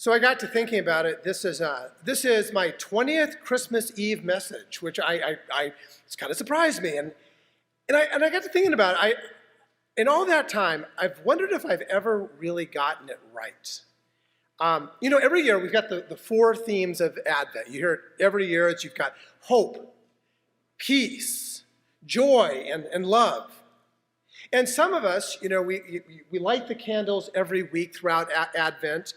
So I got to thinking about it. This is my 20th Christmas Eve message, which it's kind of surprised me, and I got to thinking about it. In all that time, I've wondered if I've ever really gotten it right. Every year we've got the four themes of Advent. You hear it every year. You've got hope, peace, joy, and love. And some of us, we light the candles every week throughout Advent.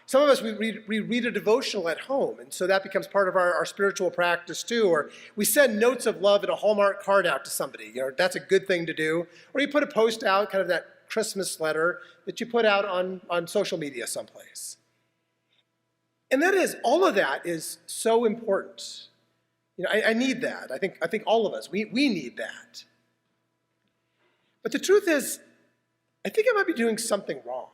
Some of us, we read a devotional at home, and so that becomes part of our spiritual practice too. Or we send notes of love in a Hallmark card out to somebody. That's a good thing to do. Or you put a post out, kind of that Christmas letter that you put out on social media someplace. And all of that is so important. I need that. I think all of us, we need that. But the truth is, I think I might be doing something wrong.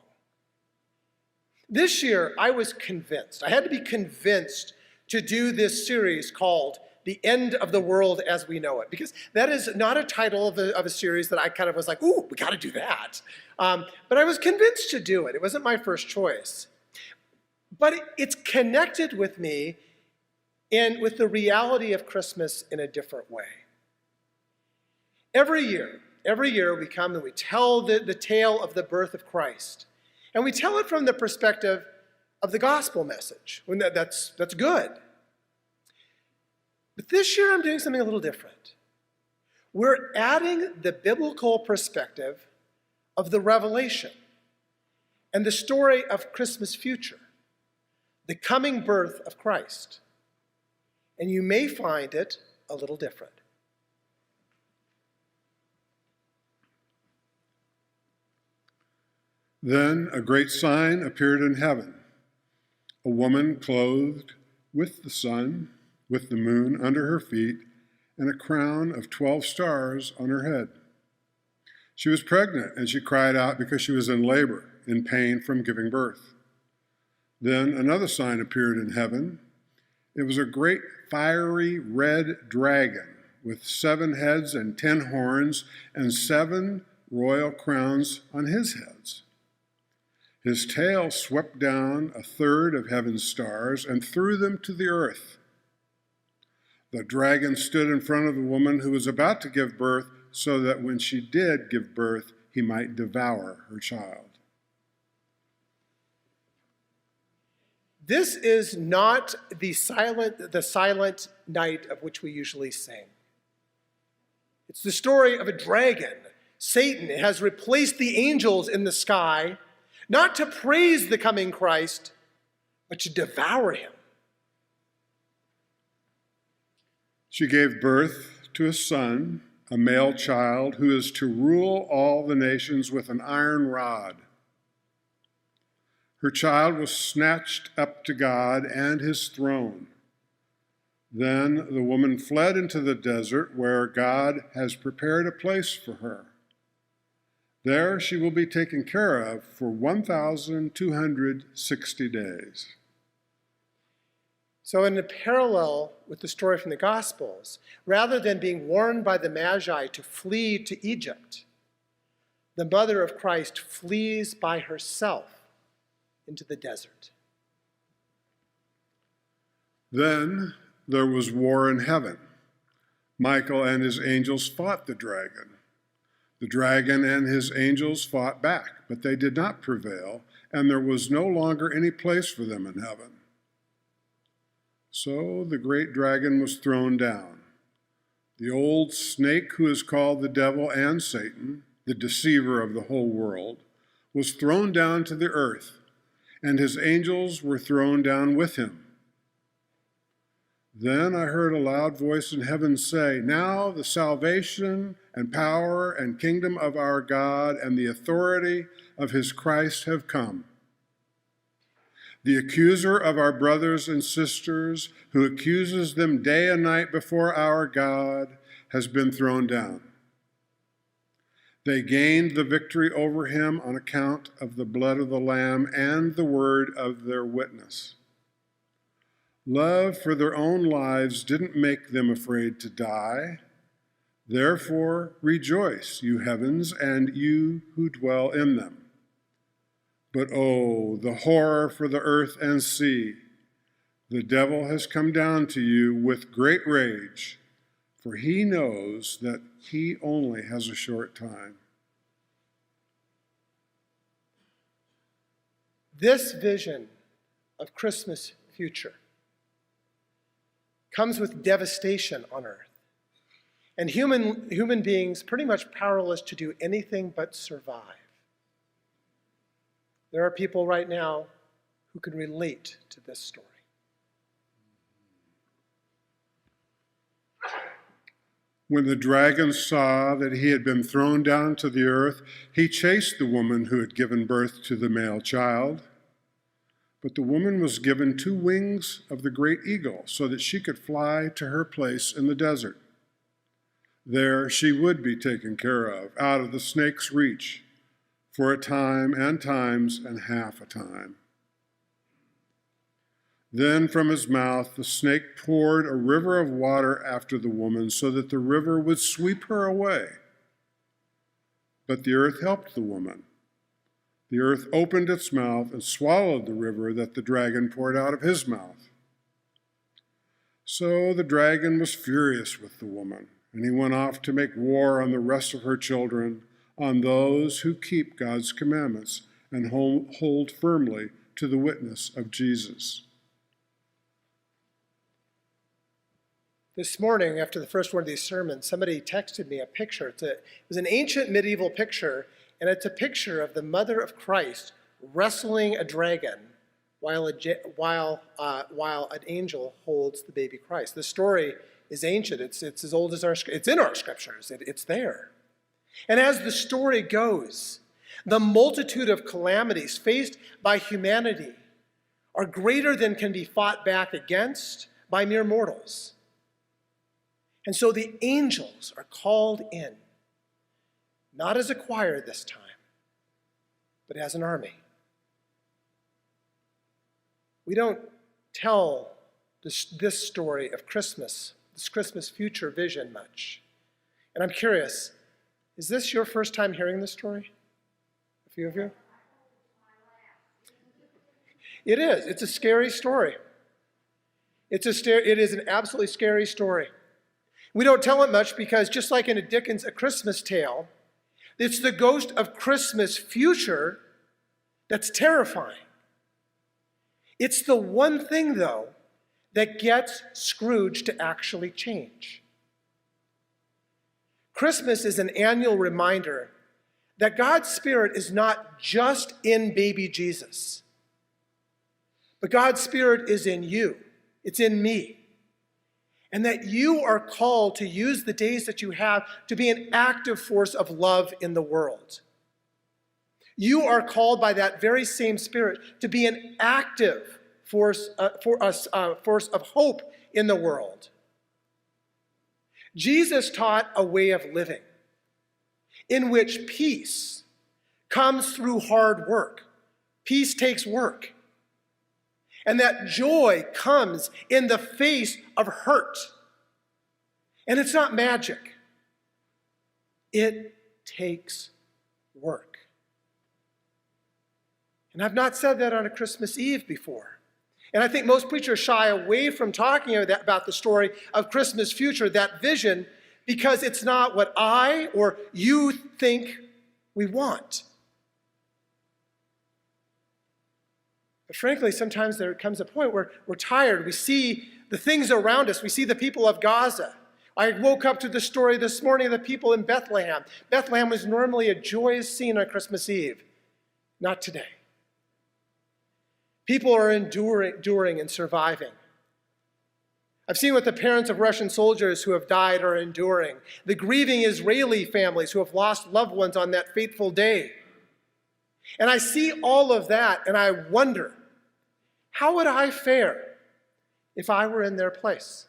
This year, I was convinced. I had to be convinced to do this series called The End of the World as We Know It, because that is not a title of a series that I kind of was like, ooh, we got to do that. But I was convinced to do it. It wasn't my first choice. But it's connected with me and with the reality of Christmas in a different way. Every year we come and we tell the tale of the birth of Christ. And we tell it from the perspective of the gospel message. That's good. But this year I'm doing something a little different. We're adding the biblical perspective of the revelation and the story of Christmas future, the coming birth of Christ. And you may find it a little different. Then a great sign appeared in heaven, a woman clothed with the sun, with the moon under her feet, and a crown of 12 stars on her head. She was pregnant, and she cried out because she was in labor, in pain from giving birth. Then another sign appeared in heaven. It was a great fiery red dragon with 7 heads and 10 horns and 7 royal crowns on his heads. His tail swept down a third of heaven's stars and threw them to the earth. The dragon stood in front of the woman who was about to give birth so that when she did give birth, he might devour her child. This is not the silent night of which we usually sing. It's the story of a dragon. Satan has replaced the angels in the sky, not to praise the coming Christ, but to devour him. She gave birth to a son, a male child, who is to rule all the nations with an iron rod. Her child was snatched up to God and his throne. Then the woman fled into the desert where God has prepared a place for her. There she will be taken care of for 1,260 days. So in a parallel with the story from the Gospels, rather than being warned by the Magi to flee to Egypt, the mother of Christ flees by herself into the desert. Then there was war in heaven. Michael and his angels fought the dragon. The dragon and his angels fought back, but they did not prevail, and there was no longer any place for them in heaven. So the great dragon was thrown down, the old snake who is called the devil and Satan, the deceiver of the whole world, was thrown down to the earth, and his angels were thrown down with him. Then I heard a loud voice in heaven say, "Now the salvation and power and kingdom of our God and the authority of his Christ have come. The accuser of our brothers and sisters, who accuses them day and night before our God, has been thrown down. They gained the victory over him on account of the blood of the Lamb and the word of their witness. Love for their own lives didn't make them afraid to die. Therefore, rejoice, you heavens, and you who dwell in them. But oh, the horror for the earth and sea! The devil has come down to you with great rage, for he knows that he only has a short time. This vision of Christmas future comes with devastation on earth, and human beings pretty much powerless to do anything but survive. There are people right now who can relate to this story. When the dragon saw that he had been thrown down to the earth, he chased the woman who had given birth to the male child. But the woman was given 2 wings of the great eagle so that she could fly to her place in the desert. There she would be taken care of, out of the snake's reach, for a time and times and half a time. Then from his mouth the snake poured a river of water after the woman so that the river would sweep her away. But the earth helped the woman. The earth opened its mouth and swallowed the river that the dragon poured out of his mouth. So the dragon was furious with the woman, and he went off to make war on the rest of her children, on those who keep God's commandments and hold firmly to the witness of Jesus. This morning, after the first one of these sermons, somebody texted me a picture. It was an ancient medieval picture, and it's a picture of the mother of Christ wrestling a dragon while an angel holds the baby Christ. The story is ancient. It's as old as it's in our scriptures. It's there. And as the story goes, the multitude of calamities faced by humanity are greater than can be fought back against by mere mortals. And so the angels are called in, not as a choir this time, but as an army. We don't tell this story of Christmas, this Christmas future vision much. And I'm curious, is this your first time hearing this story? A few of you? It is. It's a scary story. It is an absolutely scary story. We don't tell it much because just like in Dickens' A Christmas Tale, it's the ghost of Christmas future that's terrifying. It's the one thing, though, that gets Scrooge to actually change. Christmas is an annual reminder that God's Spirit is not just in baby Jesus, but God's Spirit is in you. It's in me. And that you are called to use the days that you have to be an active force of love in the world. You are called by that very same Spirit to be an active force of hope in the world. Jesus taught a way of living in which peace comes through hard work. Peace takes work. And that joy comes in the face of hurt. And it's not magic. It takes work. And I've not said that on a Christmas Eve before. And I think most preachers shy away from talking about the story of Christmas future, that vision, because it's not what I or you think we want. But frankly, sometimes there comes a point where we're tired. We see the things around us. We see the people of Gaza. I woke up to the story this morning of the people in Bethlehem. Bethlehem was normally a joyous scene on Christmas Eve. Not today. People are enduring and surviving. I've seen what the parents of Russian soldiers who have died are enduring. The grieving Israeli families who have lost loved ones on that fateful day. And I see all of that and I wonder, how would I fare if I were in their place?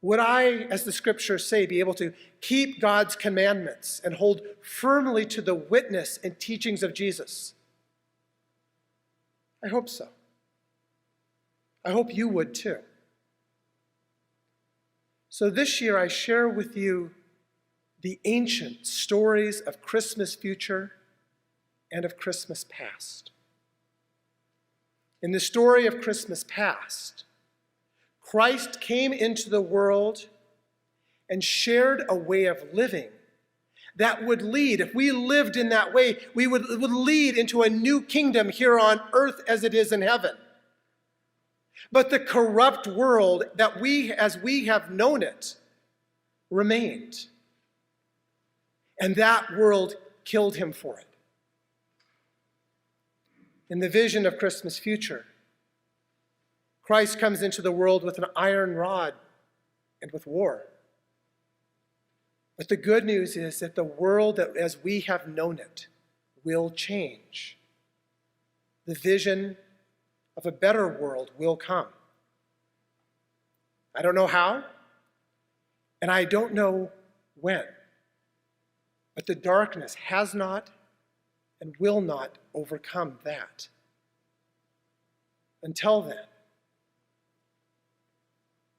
Would I, as the scriptures say, be able to keep God's commandments and hold firmly to the witness and teachings of Jesus? I hope so. I hope you would too. So this year I share with you the ancient stories of Christmas future and of Christmas past. In the story of Christmas past, Christ came into the world and shared a way of living that would lead, if we lived in that way, it would lead into a new kingdom here on earth as it is in heaven. But the corrupt world that as we have known it, remained. And that world killed him for it. In the vision of Christmas future, Christ comes into the world with an iron rod and with war. But the good news is that the world that as we have known it will change. The vision of a better world will come. I don't know how, and I don't know when. But the darkness has not and will not overcome that. Until then,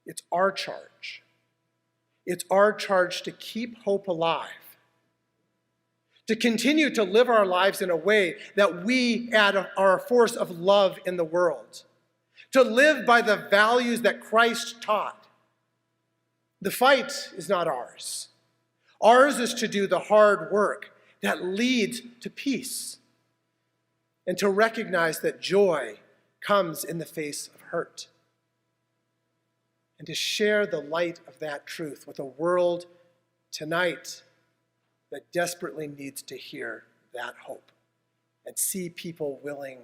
it's our charge. It's our charge to keep hope alive, to continue to live our lives in a way that we add our force of love in the world, to live by the values that Christ taught. The fight is not ours. Ours is to do the hard work that leads to peace and to recognize that joy comes in the face of hurt, and to share the light of that truth with a world tonight that desperately needs to hear that hope and see people willing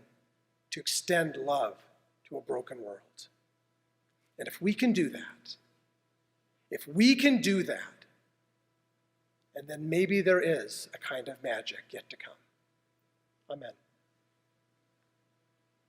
to extend love to a broken world. And if we can do that, and then maybe there is a kind of magic yet to come. Amen.